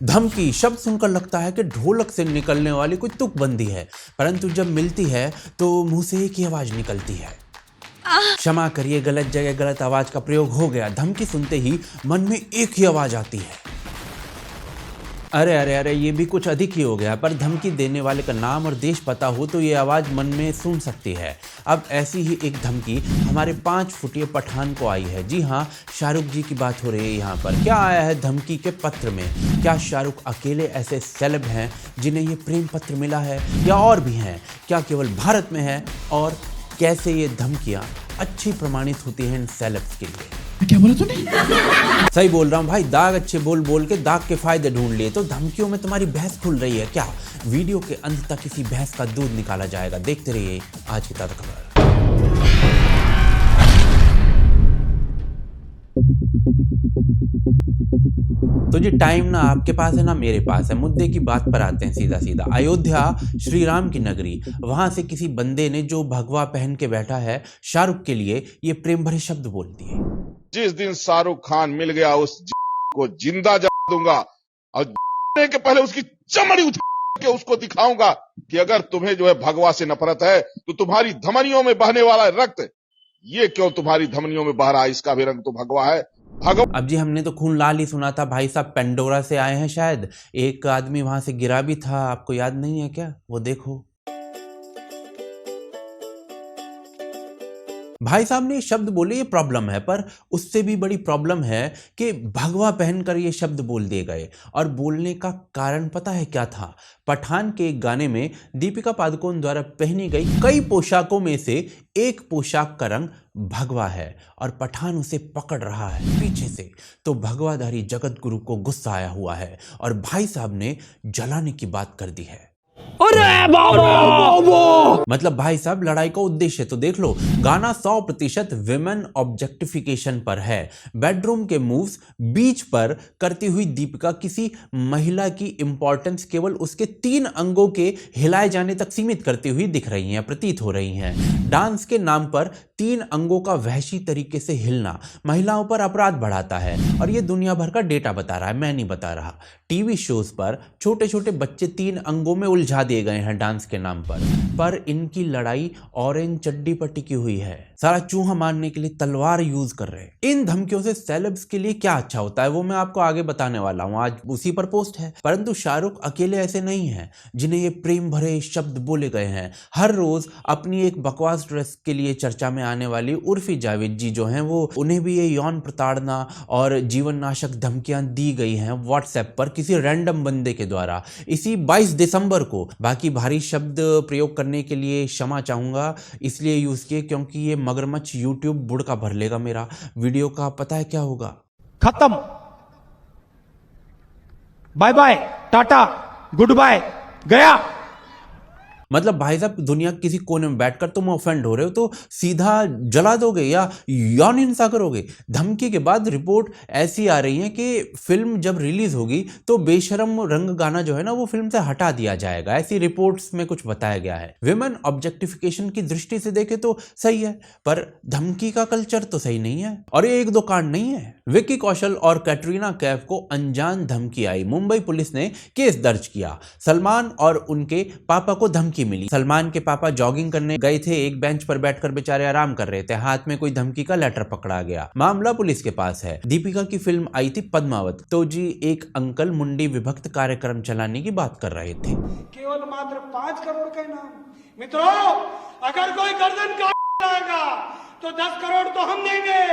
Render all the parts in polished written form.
धमकी शब्द सुनकर लगता है कि ढोलक से निकलने वाली कोई तुकबंदी है, परंतु जब मिलती है तो मुंह से एक ही आवाज निकलती है, क्षमा करिए, गलत जगह गलत आवाज का प्रयोग हो गया। धमकी सुनते ही मन में एक ही आवाज आती है, अरे अरे अरे ये भी कुछ अधिक ही हो गया। पर धमकी देने वाले का नाम और देश पता हो तो ये आवाज़ मन में सुन सकती है। अब ऐसी ही एक धमकी हमारे 5 फुटिए पठान को आई है। जी हाँ, शाहरुख जी की बात हो रही है यहाँ पर। क्या आया है धमकी के पत्र में? क्या शाहरुख अकेले ऐसे सेलेब हैं जिन्हें ये प्रेम पत्र मिला है, या और भी हैं? क्या केवल भारत में है? और कैसे ये धमकियाँ अच्छी प्रमाणित होती हैं इन सेलेब्स के लिए? क्या बोला तूने? सही बोल रहा हूँ भाई, दाग अच्छे बोल बोल के दाग के फायदे ढूंढ लिए। तो धमकियों में तुम्हारी भैंस खुल रही है क्या? वीडियो के अंत तक किसी भैंस का दूध निकाला जाएगा। देखते रहिए आज की ताज़ा खबर। तो जी टाइम ना आपके पास है ना मेरे पास है। मुद्दे की बात पर आते हैं सीधा सीधा। अयोध्या श्री राम की नगरी, वहां से किसी बंदे ने जो भगवा पहन के बैठा है शाहरुख के लिए ये प्रेम भरे शब्द बोल दिए। जिस दिन शाहरुख खान मिल गया उस को जिंदा जला दूंगा और के पहले उसकी चमड़ी उतार के उसको दिखाऊंगा कि अगर तुम्हें जो है भगवा से नफरत है तो तुम्हारी धमनियों में बहने वाला रक्त ये क्यों तुम्हारी धमनियों में बह रहा है, इसका भी रंग तो भगवा है। अब जी हमने तो खून लाल ही सुना था। भाई साहब पेंडोरा से आए हैं शायद। एक आदमी वहां से गिरा भी था, आपको याद नहीं है क्या? वो देखो। भाई साहब ने ये शब्द बोले, ये प्रॉब्लम है। पर उससे भी बड़ी प्रॉब्लम है कि भगवा पहनकर ये शब्द बोल दिए गए। और बोलने का कारण पता है क्या था? पठान के एक गाने में दीपिका पादुकोण द्वारा पहनी गई कई पोशाकों में से एक पोशाक का रंग भगवा है और पठान उसे पकड़ रहा है पीछे से। तो भगवाधारी जगत गुरु को गुस्सा आया हुआ है और भाई साहब ने जलाने की बात कर दी है। अरे बाबा! मतलब भाई साहब लड़ाई का उद्देश्य तो देख लो। गाना 100% विमेन ऑब्जेक्टिफिकेशन पर है। बेडरूम के मूव्स बीच पर करती हुई दीपिका किसी महिला की इंपॉर्टेंस केवल उसके 3 अंगों के हिलाए जाने तक सीमित करती हुई दिख रही हैं, प्रतीत हो रही हैं। डांस के नाम पर 3 अंगों का वहशी तरीके से हिलना महिलाओं पर अपराध बढ़ाता है और ये दुनिया भर का डेटा बता रहा है, मैं नहीं बता रहा। टीवी शोज पर छोटे छोटे बच्चे 3 अंगों में उलझा दिए गए हैं डांस के नाम पर इनकी लड़ाई ऑरेंज चड्डी पर टिकी हुई है। सारा चूहा मारने के लिए तलवार यूज कर रहे हैं। इन धमकियों से सेलेब्स के लिए क्या अच्छा होता है वो मैं आपको आगे बताने वाला हूं, आज उसी पर पोस्ट है। परंतु शाहरुख अकेले ऐसे नहीं हैं जिन्हें ये प्रेम भरे शब्द बोले गए हैं। हर रोज अपनी एक बकवास ड्रेस के लिए चर्चा में आने वाली उर्फी जावेद जी जो हैं वो उन्हें भी ये यौन प्रताड़ना और जीवन नाशक धमकियां दी गई हैं व्हाट्सएप पर किसी रैंडम बंदे के द्वारा इसी 22 दिसंबर को। बाकी भारी शब्द प्रयोग करने के लिए क्षमा चाहूंगा, इसलिए यूज किए क्योंकि ये मगरमच्छ यूट्यूब बुड़का भर लेगा मेरा वीडियो का। पता है क्या होगा? खत्म, bye bye, tata, goodbye, गया। मतलब भाई साहब दुनिया के किसी कोने में बैठकर तुम ऑफेंड हो रहे हो तो सीधा जला दोगे या यौन हिंसा करोगे। धमकी के बाद रिपोर्ट ऐसी आ रही है कि फिल्म जब रिलीज होगी तो बेशरम रंग गाना जो है ना वो फिल्म से हटा दिया जाएगा। ऐसी रिपोर्ट्स में कुछ बताया गया है। विमेन ऑब्जेक्टिफिकेशन की दृष्टि से देखे तो सही है, पर धमकी का कल्चर तो सही नहीं है। और ये 1-2 कांड नहीं है। विक्की कौशल और कैटरीना कैफ को अनजान धमकी आई। मुंबई पुलिस ने केस दर्ज किया। सलमान और उनके पापा को धमकी मिली। सलमान के पापा जॉगिंग करने गए थे, एक बेंच पर बैठकर बेचारे आराम कर रहे थे, हाथ में कोई धमकी का लेटर पकड़ा गया। मामला पुलिस के पास है। दीपिका की फिल्म आई थी पद्मावत, तो जी एक अंकल मुंडी विभक्त कार्यक्रम चलाने की बात कर रहे थे। केवल मात्र 5 करोड़ का इनाम। मित्रों, अगर कोई गर्दन काटेगा तो 10 करोड़ तो हम देंगे,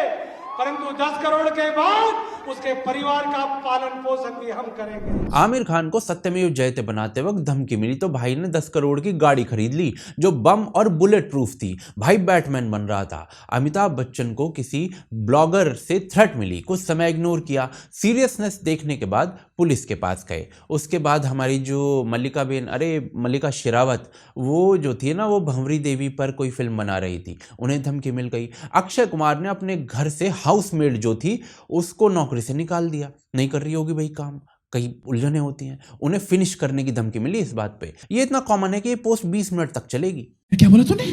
परंतु 10 करोड़ के बाद उसके परिवार का पालन पोषण भी हम करेंगे। आमिर खान को सत्यमेव जयते बनाते वक्त धमकी मिली तो भाई ने 10 करोड़ की गाड़ी खरीद ली जो बम और बुलेट प्रूफ थी। भाई बैटमैन बन रहा था। अमिताभ बच्चन को किसी ब्लॉगर से थ्रेट मिली, कुछ समय इग्नोर किया। सीरियसनेस देखने के बाद पुलिस के पास गए। उसके बाद हमारी जो मल्लिका शेरावत वो जो थी ना वो भंवरी देवी पर कोई फिल्म बना रही थी, उन्हें धमकी मिल गई। अक्षय कुमार ने अपने घर से हाउसमेड जो थी उसको नौकरी से निकाल दिया, नहीं कर रही होगी भाई काम। कई उलझने होती हैं, उन्हें फिनिश करने की धमकी मिली इस बात पे। ये इतना कॉमन है कि ये पोस्ट 20 मिनट तक चलेगी। क्या बोला तूने?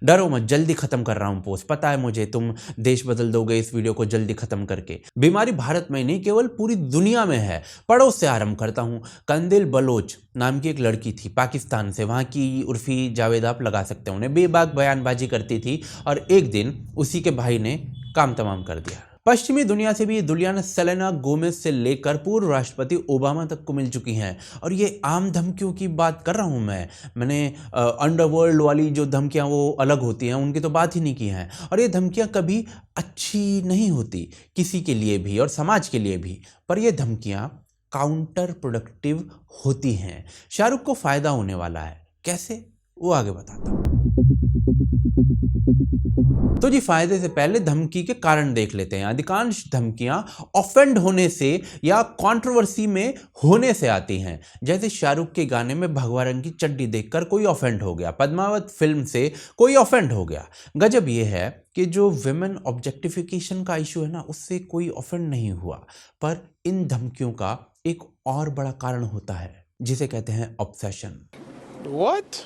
डरो मत, जल्दी खत्म कर रहा हूं पोस्ट। पता है मुझे तुम देश बदल दोगे इस वीडियो को जल्दी खत्म करके। बीमारी भारत में नहीं केवल पूरी दुनिया में है। पड़ोस से आरंभ करता हूं। कंदिल बलोच नाम की एक लड़की थी पाकिस्तान से, वहां की उर्फी जावेद आप लगा सकते हैं उन्हें, बेबाक बयानबाजी करती थी और एक दिन उसी के भाई ने काम तमाम कर दिया। पश्चिमी दुनिया से भी दुलियाना सेलेना गोमेज से लेकर पूर्व राष्ट्रपति ओबामा तक को मिल चुकी हैं। और ये आम धमकियों की बात कर रहा हूं मैंने अंडरवर्ल्ड वाली जो धमकियां वो अलग होती हैं, उनकी तो बात ही नहीं की है। और ये धमकियां कभी अच्छी नहीं होती किसी के लिए भी और समाज के लिए भी, पर ये धमकियां काउंटर प्रोडक्टिव होती हैं। शाहरुख को फायदा होने वाला है, कैसे वो आगे बताता हूं। तो जी फायदे से पहले धमकी के कारण देख लेते हैं। अधिकांश धमकियां ऑफेंड होने से या कंट्रोवर्सी में होने से आती हैं। जैसे शाहरुख के गाने में भगवा रंग की चड्डी देखकर कोई ऑफेंड हो गया, पद्मावत फिल्म से कोई ऑफेंड हो गया। गजब यह है कि जो विमेन ऑब्जेक्टिफिकेशन का इशू है ना, उससे कोई ऑफेंड नहीं हुआ, पर इन धमकियों का एक और बड़ा कारण होता है जिसे कहते हैं obsession. What?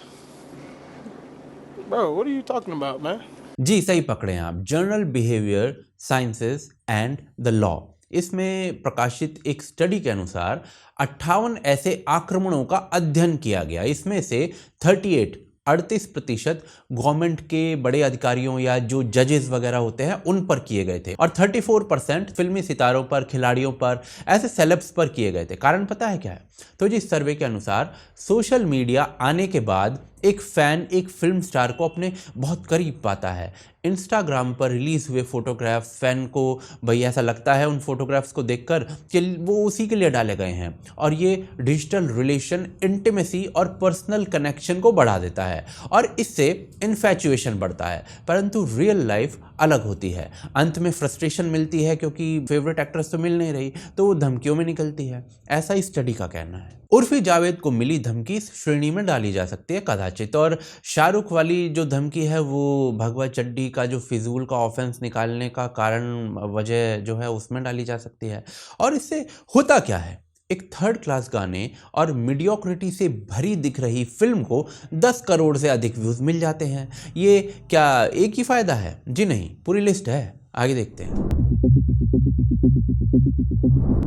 Bro, what are you talking about, man? जी सही पकड़े हैं आप। Journal behaviour sciences and the law, इसमें प्रकाशित एक स्टडी के अनुसार 58 ऐसे आक्रमणों का अध्ययन किया गया। इसमें से 38% गवर्नमेंट के बड़े अधिकारियों या जो जजेस वगैरह होते हैं उन पर किए गए थे और 34% फिल्मी सितारों पर, खिलाड़ियों पर, ऐसे सेलेब्स पर किए गए थे। कारण पता है क्या है? तो जी सर्वे के अनुसार सोशल मीडिया आने के बाद एक फैन एक फिल्म स्टार को अपने बहुत करीब पाता है। इंस्टाग्राम पर रिलीज हुए फोटोग्राफ फैन को भाई ऐसा लगता है उन फोटोग्राफ्स को देखकर कि वो उसी के लिए डाले गए हैं, और ये डिजिटल रिलेशन, इंटीमेसी और पर्सनल कनेक्शन को बढ़ा देता है और इससे इन्फैचुएशन बढ़ता है। परंतु रियल लाइफ अलग होती है। अंत में फ्रस्ट्रेशन मिलती है क्योंकि फेवरेट एक्ट्रेस तो मिल नहीं रही, तो वो धमकियों में निकलती है। ऐसा ही स्टडी का कहना है। उर्फी जावेद को मिली धमकी इस श्रेणी में डाली जा सकती है कदाचित, और शाहरुख वाली जो धमकी है वो भगवा चड्डी का जो फिजूल का ऑफेंस निकालने का कारण वजह जो है उसमें डाली जा सकती है। और इससे होता क्या है? एक थर्ड क्लास गाने और मीडियोक्रिटी से भरी दिख रही फिल्म को 10 करोड़ से अधिक व्यूज मिल जाते हैं। ये क्या एक ही फायदा है? जी नहीं, पूरी लिस्ट है, आगे देखते हैं।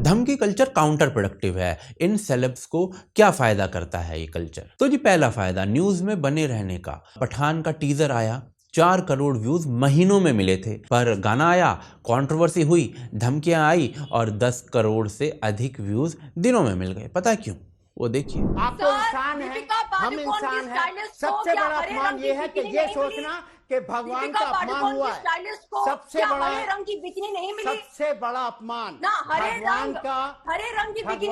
धमकी कल्चर काउंटर प्रोडक्टिव है। इन सेलेब्स को क्या फायदा करता है ये कल्चर? तो जी पहला फायदा न्यूज में बने रहने का। पठान का टीजर आया, 4 करोड़ व्यूज महीनों में मिले थे, पर गाना आया, कंट्रोवर्सी हुई, धमकियां आई और 10 करोड़ से अधिक व्यूज दिनों में मिल गए। पता क्यों? वो देखिए। आप तो इंसान हैं, हम इंसान हैं। सबसे बड़ा अपमान ये है कि ये सोचना कि भगवान का अपमान हुआ है। सबसे बड़ा रंग की बिकनी नहीं मिली। सबसे बड़ा अपमान भगवान का, हरे रंग की बिकनी,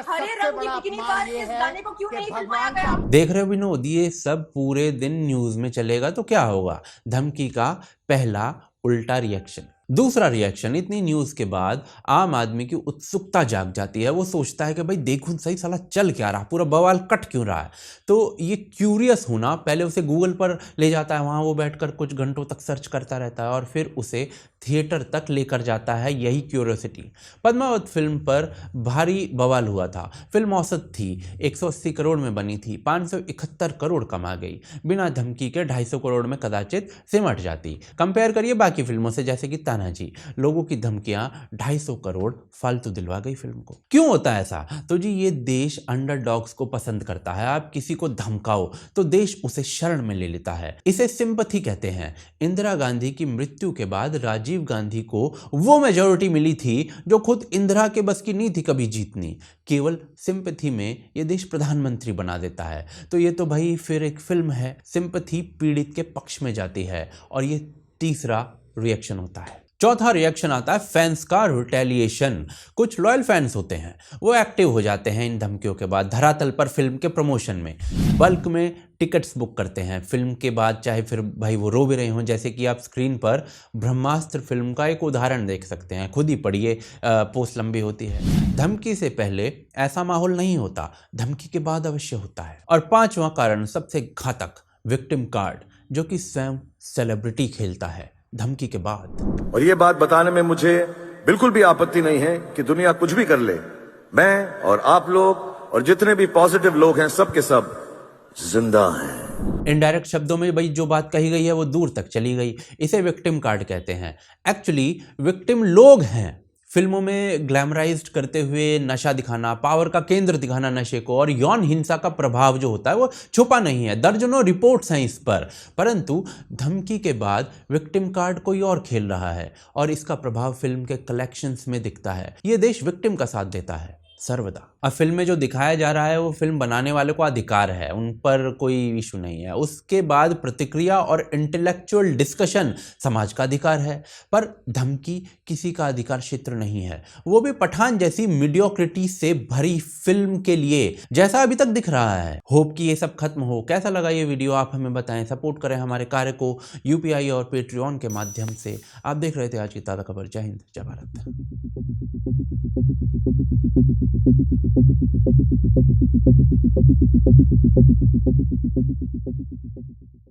हरे रंग की बिकनी पर इस गाने को क्यों नहीं फिल्माया गया? देख रहे हो विनोद, ये सब पूरे दिन न्यूज में चलेगा तो क्या होगा? धमकी का पहला उल्टा रिएक्शन। दूसरा रिएक्शन, इतनी न्यूज के बाद आम आदमी की उत्सुकता जाग जाती है। वो सोचता है कि भाई देखूं सही साला चल क्या रहा, पूरा बवाल कट क्यों रहा है। तो ये क्यूरियस होना पहले उसे गूगल पर ले जाता है, वहां वो बैठकर कुछ घंटों तक सर्च करता रहता है और फिर उसे थिएटर तक लेकर जाता है यही क्यूरियोसिटी। पद्मावत फिल्म पर भारी बवाल हुआ था। फिल्म औसत थी, 180 करोड़ में बनी थी, 571 करोड़ कमा गई। बिना धमकी के 250 करोड़ में कदाचित सिमट जाती। कंपेयर करिए बाकी फिल्मों से, जैसे कि तानाजी। लोगों की धमकियां 250 करोड़ फालतू दिलवा गई फिल्म को। क्यों होता है ऐसा? तो जी ये देश अंडरडॉग्स को पसंद करता है। आप किसी को धमकाओ तो देश उसे शरण में ले लेता है। इसे सिंपैथी कहते हैं। इंदिरा गांधी की मृत्यु के बाद राजीव गांधी को वो मेजॉरिटी मिली थी जो खुद इंदिरा के बस की नहीं थी कभी जीतनी। केवल सिंपैथी में ये देश प्रधानमंत्री बना देता है। तो ये तो भाई फिर एक फिल्म है। सिंपैथी पीड़ित के पक्ष में जाती है और ये तीसरा रिएक्शन होता है। चौथा रिएक्शन आता है फैंस का रिटेलिएशन। कुछ लॉयल फैंस होते हैं, वो एक्टिव हो जाते हैं इन धमकियों के बाद धरातल पर फिल्म के प्रमोशन में। बल्क में टिकट्स बुक करते हैं फिल्म के बाद, चाहे फिर भाई वो रो भी रहे हों। जैसे कि आप स्क्रीन पर ब्रह्मास्त्र फिल्म का एक उदाहरण देख सकते हैं, खुद ही पढ़िए, पोस्ट लंबी होती है। धमकी से पहले ऐसा माहौल नहीं होता, धमकी के बाद अवश्य होता है। और पांचवा कारण सबसे घातक, विक्टिम कार्ड, जो कि स्वयं सेलिब्रिटी खेलता है धमकी के बाद। और ये बात बताने में मुझे बिल्कुल भी आपत्ति नहीं है कि दुनिया कुछ भी कर ले, मैं और आप लोग और जितने भी पॉजिटिव लोग हैं सब के सब जिंदा हैं। इनडायरेक्ट शब्दों में भाई जो बात कही गई है वो दूर तक चली गई। इसे विक्टिम कार्ड कहते हैं। एक्चुअली विक्टिम लोग हैं। फिल्मों में ग्लैमराइज्ड करते हुए नशा दिखाना, पावर का केंद्र दिखाना नशे को, और यौन हिंसा का प्रभाव जो होता है वो छुपा नहीं है। दर्जनों रिपोर्ट्स हैं इस पर। परंतु धमकी के बाद विक्टिम कार्ड कोई और खेल रहा है और इसका प्रभाव फिल्म के कलेक्शंस में दिखता है। ये देश विक्टिम का साथ देता है सर्वदा। अब फिल्म में जो दिखाया जा रहा है वो फिल्म बनाने वाले को अधिकार है, उन पर कोई इशू नहीं है। उसके बाद प्रतिक्रिया और इंटेलेक्चुअल डिस्कशन समाज का अधिकार है, पर धमकी किसी का अधिकार क्षेत्र नहीं है, वो भी पठान जैसी मीडियोक्रिटी से भरी फिल्म के लिए, जैसा अभी तक दिख रहा है। होप कि ये सब खत्म हो। कैसा लगा ये वीडियो आप हमें बताएं। सपोर्ट करें हमारे कार्य को यूपीआई और पेट्रियन के माध्यम से। आप देख रहे थे आज की ताज़ा खबर। जय हिंद, जय भारत। Thank you.